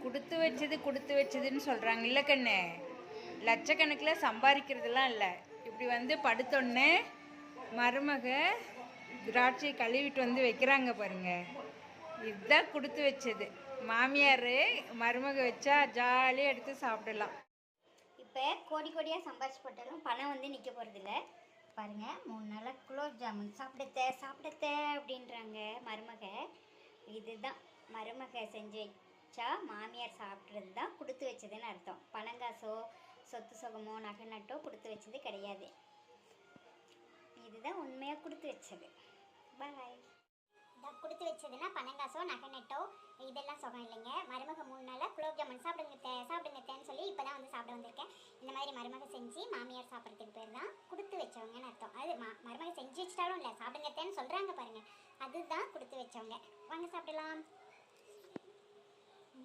கொடுத்து வச்சதுன்னு சொல்கிறாங்க. இல்லை கண்ணு, லட்சக்கணக்கில் சம்பாதிக்கிறதுலாம் இல்லை. இப்படி வந்து படுத்தோடனே மருமக திராட்சை கழுவிட்டு வந்து வைக்கிறாங்க பாருங்க, இதுதான் கொடுத்து வச்சது. மாமியார் மருமக வச்சா ஜாலியாக எடுத்து சாப்பிடலாம். இப்போ கோடி கோடியாக சம்பாதிச்சு போட்டாலும் பணம் வந்து நிற்க போகிறதில்ல. பாருங்கள், 3 நாளாக குலோப் ஜாமுன் சாப்பிடத்த அப்படின்றாங்க மருமக. இதுதான் மருமக செஞ்சு வச்சா மாமியார் சாப்பிட்றது தான் கொடுத்து வச்சதுன்னு அர்த்தம். பணங்காசோ சொத்து சுகமோ நகை நட்டோ கொடுத்து வச்சது கிடையாது. இதுதான் உண்மையாக கொடுத்து வச்சது. பாய். இதான் கொடுத்து வச்சதுன்னா பணங்காசோ நகை நட்டோ இதெல்லாம் சுகம் இல்லைங்க. மருமக 3 நாளாக குலோப் ஜாமுன் சாப்பிடுங்கத்தேன்னு சொல்லி இப்போ தான் வந்து சாப்பிட வந்திருக்கேன். இந்த மாதிரி மருமக செஞ்சு மாமியார் சாப்பிட்றதுக்கு பேர் தான் கொடுத்து வச்சவங்கன்னு அர்த்தம். அது மருமக செஞ்சு வச்சிட்டாலும் இல்லை, சாப்பிடுங்கத்தேன்னு சொல்கிறாங்க பாருங்கள், அதுதான் கொடுத்து வச்சவங்க. வாங்க சாப்பிடலாம்.